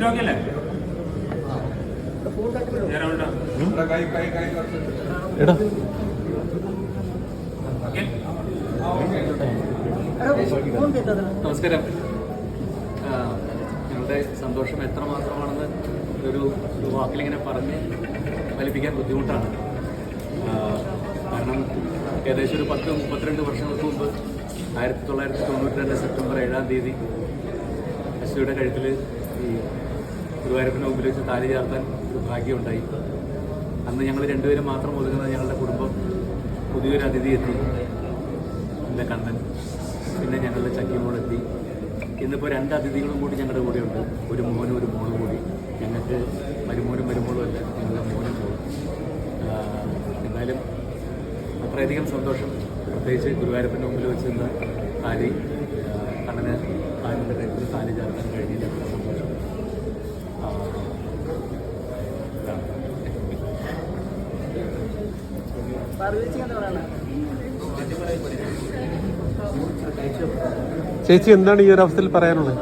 എടാ നമസ്കാരം. ഞങ്ങളുടെ സന്തോഷം എത്രമാത്രമാണെന്ന് ഒരു വാക്കിലിങ്ങനെ പറഞ്ഞ് ഫലിപ്പിക്കാൻ ബുദ്ധിമുട്ടാണ്. കാരണം ഏകദേശം ഒരു 32 വർഷങ്ങൾക്ക് മുമ്പ് 1992 സെപ്റ്റംബർ 7-ാം തീയതി അശ്വയുടെ കഴുത്തിൽ ഈ ഗുരുവായൂരപ്പൻ്റെ മുമ്പിൽ വെച്ച് താലി ചേർത്താൻ ഒരു ഭാഗ്യമുണ്ടായി. അന്ന് ഞങ്ങൾ രണ്ടുപേരും മാത്രം ഒതുങ്ങുന്ന ഞങ്ങളുടെ കുടുംബം പുതിയൊരു അതിഥി എത്തി, എൻ്റെ കണ്ണൻ, പിന്നെ ഞങ്ങളുടെ ചക്കിമോളെത്തി. ഇന്നിപ്പോൾ 2 അതിഥികളും കൂടി ഞങ്ങളുടെ കൂടെയുണ്ട്, ഒരു മോനും ഒരു മോളും കൂടി. ഞങ്ങൾക്ക് മരുമോനും അല്ല, ഞങ്ങളുടെ മോനും മോളും. എന്തായാലും അത്രയധികം സന്തോഷം. പ്രത്യേകിച്ച് ഗുരുവായൂരപ്പൻ്റെ മുമ്പിൽ വെച്ച് നിന്ന് താലി കണ്ണന് കാലിൻ്റെ കഴുത്തിൽ താലി ചേർക്കാൻ കഴിഞ്ഞില്ല. സന്തോഷം. ചേച്ചി എന്താണ് ഈ ഒരു അവസ്ഥയിൽ പറയാനുള്ളത്?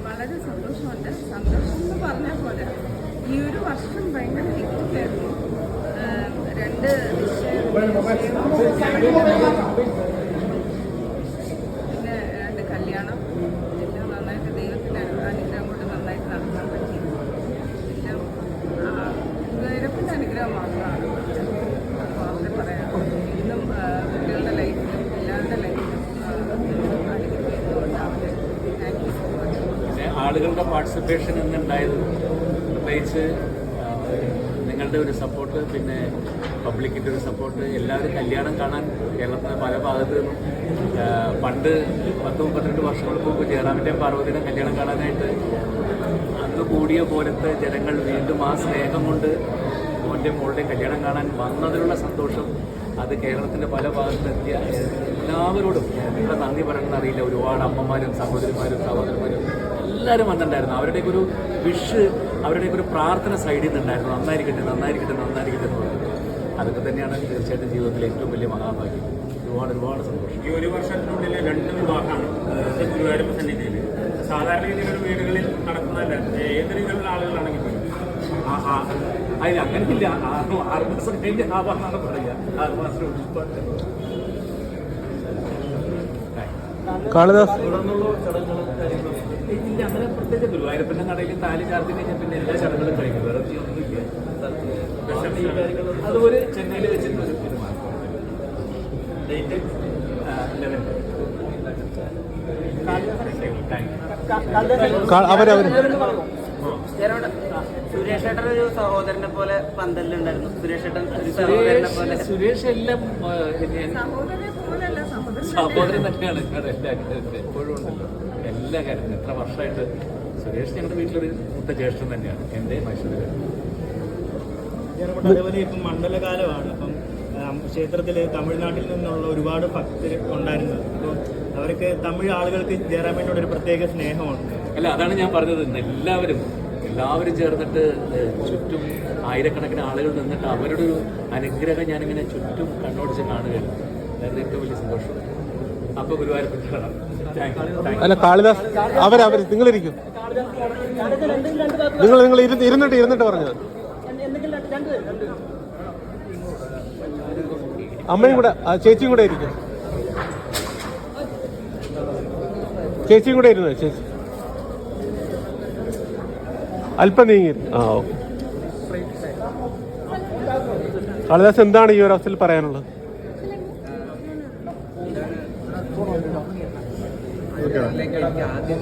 വളരെ സന്തോഷമുണ്ട്. സന്തോഷം എന്ന് പറഞ്ഞാൽ പോലെ ഈ ഒരു വർഷം ഭയങ്കര ഹിറ്റായിരുന്നു. 2 പിന്നെ 2 കല്യാണം എല്ലാം നന്നായിട്ട് ദൈവത്തിൻ്റെ അനുഗ്രഹം കൊണ്ട് നന്നായിട്ട് നടത്താൻ പറ്റി. എല്ലാം ഗുരുവായൂരപ്പൻ്റെ അനുഗ്രഹം മാത്രമാണ്. അപ്പോൾ അവരെ പറയാം, ഇന്നും കുട്ടികളുടെ ലൈഫിലും എല്ലാവരുടെ ലൈഫിലും ആളുകളുടെ പാർട്ടിസിപ്പേഷൻ എന്നുണ്ടായത്, പ്രത്യേകിച്ച് നിങ്ങളുടെ ഒരു സപ്പോർട്ട്, പിന്നെ പബ്ലിക്കിൻ്റെ ഒരു സപ്പോർട്ട്. എല്ലാവരും കല്യാണം കാണാൻ കേരളത്തിൻ്റെ പല ഭാഗത്തു നിന്നും പണ്ട് 10-32 വർഷങ്ങൾക്ക് മുമ്പ് ജയറാമിൻ്റെയും പാർവതിയുടെയും കല്യാണം കാണാനായിട്ട് അന്ന് കൂടിയ പോലത്തെ ജനങ്ങൾ വീണ്ടും ആ സ്നേഹം കൊണ്ട് മോൻ്റെയും മോളുടെയും കല്യാണം കാണാൻ വന്നതിലുള്ള സന്തോഷം, അത് കേരളത്തിൻ്റെ പല ഭാഗത്തെത്തിയ എല്ലാവരോടും എത്ര നന്ദി പറയണമെന്ന് അറിയില്ല. ഒരുപാട് അമ്മമാരും സഹോദരിമാരും സഹോദരന്മാരും എല്ലാവരും വന്നിട്ടുണ്ടായിരുന്നു. അവരുടെയൊക്കെ ഒരു വിഷ്, അവരുടെയൊക്കെ ഒരു പ്രാർത്ഥന സൈഡിൽ നിന്നുണ്ടായിരുന്നു. നന്നായിരിക്കട്ടെ നന്നായിരിക്കട്ടെ നന്നായിരിക്കട്ടെ എന്ന് പറഞ്ഞു. അതൊക്കെ തന്നെയാണ് തീർച്ചയായിട്ടും ജീവിതത്തിലെ ഏറ്റവും വലിയ മഹാഭാഗ്യം. ഒരുപാട് സന്തോഷം. ഈ ഒരു വർഷത്തിനുള്ളിൽ 2 വിവാഹമാണ് ഗുരുവായൂരപ്പ സന്നിധിയിൽ. സാധാരണ രീതിയിലുള്ള വീടുകളിൽ നടക്കുന്നതല്ല, ഏത് രീതിയിലുള്ള ആളുകളാണെങ്കിൽ അതിൽ അങ്ങനെയില്ല. 6 മാസം കഴിഞ്ഞ് ആവാന്നാണ് പറയുക. 6 മാസം കാളിദാസ് തുടർന്നുള്ള ചടങ്ങുകളും കാര്യങ്ങളും ഇല്ല. അങ്ങനെ പ്രത്യേകിച്ച് ഗുരുവായൂരപ്പൻ്റെ നടയിൽ താലി ചാർത്തി കഴിഞ്ഞാൽ പിന്നെ എല്ലാ ചടങ്ങുകളും കഴിഞ്ഞു. വേറെ ഒന്നുമില്ല. അതുപോലെ ചെന്നൈയിൽ വെച്ചിട്ട് ഒരു തീരുമാനം. ഡേറ്റ് 11. സുരേഷ് ഏട്ടൻ ഒരു സഹോദരനെ പോലെ പന്തലുണ്ടായിരുന്നു. സുരേഷ് ഏട്ടൻ ഒരു സഹോദരനെ പോലെ. സുരേഷ് എല്ലാം സഹോദരൻ തന്നെയാണ്. എപ്പോഴും ഉണ്ടല്ലോ എല്ലാ കാര്യത്തിലും. എത്ര വർഷമായിട്ട് സുരേഷ് ഞങ്ങളുടെ വീട്ടിലൊരു മുട്ട ജ്യേഷ്ഠൻ തന്നെയാണ്, എൻ്റെ മൈസൂരിൽ. അതേപോലെ ഇപ്പം മണ്ഡലകാലമാണ്. അപ്പം ക്ഷേത്രത്തിൽ തമിഴ്നാട്ടിൽ നിന്നുള്ള ഒരുപാട് ഭക്തർ ഉണ്ടായിരുന്നത്. അപ്പോൾ അവർക്ക് തമിഴ് ആളുകൾക്ക് ജയറാമേനോട് ഒരു പ്രത്യേക സ്നേഹമുണ്ട്. അല്ല, അതാണ് ഞാൻ പറഞ്ഞത്. എല്ലാവരും ചേർന്നിട്ട് ചുറ്റും ആയിരക്കണക്കിന് ആളുകൾ നിന്നിട്ട് അവരുടെ ഒരു അനുഗ്രഹം ഞാനിങ്ങനെ ചുറ്റും കണ്ണോടിച്ച് കാണുകയാണ്. അതായത് ഏറ്റവും വലിയ സന്തോഷം. അപ്പോൾ ഗുരുവായൂരപ്പൻ കാണാം. അല്ല കാളിദാസ്, അവര് നിങ്ങളിരിക്കും, നിങ്ങൾ ഇരുന്നിട്ട് പറഞ്ഞത്. അമ്മയും കൂടെ ചേച്ചിയും കൂടെ ഇരിക്കും. ചേച്ചിയും കൂടെ ഇരുന്നത്. ചേച്ചി അല്പം നീങ്ങിയിരുന്നു. ഓക്കെ. കാളിദാസ്, എന്താണ് ഈ ഒരു അവസ്ഥയിൽ പറയാനുള്ളത്? എനിക്ക് ആദ്യം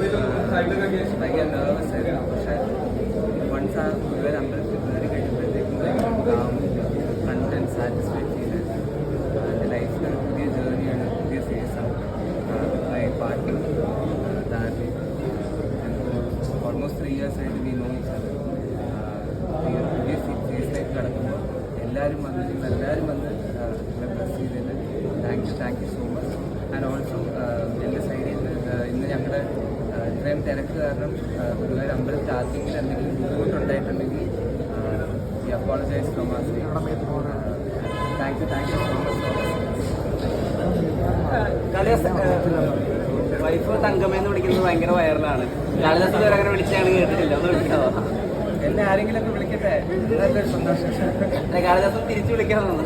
ഭയങ്കര നെർവസ് ആയിരുന്നു. പക്ഷേ വൺസ് ആ ഗുരുവായൂർ അമ്പലത്തിൽ കയറി കഴിയുമ്പോഴത്തേക്കും കണ്ടന്റ് സാറ്റിസ്ഫൈഡ് ചെയ്ത് എൻ്റെ ലൈഫിൽ ഒരു പുതിയ ജേർണിയാണ്, പുതിയ ഫേസാണ്. മൈ പാർട്ട്ണർ ദാർലി, ഓൾമോസ്റ്റ് 3 years ആയിട്ട് വി നോ ഈച്ച് അതർ. പുതിയ ഫേസിലേക്ക് കിടക്കുമ്പോൾ എല്ലാവരും വന്ന് ബ്ലസ് ചെയ്തതിൽ thank you so much. And also എൻ്റെ സൈഡിൽ നിന്ന് ഇന്ന് ഞങ്ങളുടെ ഇത്രയും തിരക്ക് കാരണം ഗുരുവായൂർ അമ്പലത്തിൽ ആർക്കെങ്കിലും എന്തെങ്കിലും ബുദ്ധിമുട്ടുണ്ടായിട്ടുണ്ടെങ്കിൽ we apologise from our side. Thank you so much. Wife തങ്കമ്മയെന്ന് വിളിക്കുന്നത് ഭയങ്കര വൈറലാണ്. കാളിദാസ് ഇതുവരെ അങ്ങനെ വിളിച്ചാണ് കേട്ടിട്ടില്ല. ഒന്ന് വിളിക്കാവോ? എന്നെ ആരെങ്കിലുമൊക്കെ വിളിക്കട്ടെ, നല്ലൊരു സന്തോഷം. കാളിദാസ് തിരിച്ചു വിളിക്കാമെന്ന്.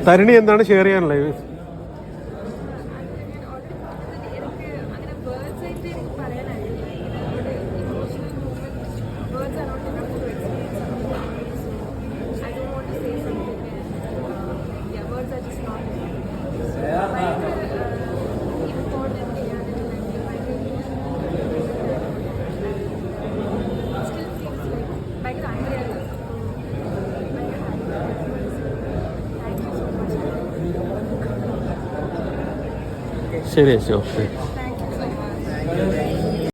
തരുണി എന്താണ് ഷെയർ ചെയ്യാനുള്ളത്? എനിക്ക് അങ്ങനെ വേർഡ്സ് ആയിട്ട് എനിക്ക് പറയാനായിട്ടില്ല. ഇങ്ങനെ ഒരു emotional movement words are not enough to explain something. So I don't want to say something and yeah, words are just not enough. ഭയങ്കര ഇമ്പോർട്ടൻ്റ് ചെയ്യാണ് ഭയങ്കര സ്റ്റിൽ ഫീൽസ് ലൈക്ക് ഭയങ്കര ആഗ്രഹമാണ്. ഭയങ്കര താങ്ക് യു സോ മച്ച്. ശരി ചേച്ചി, okay.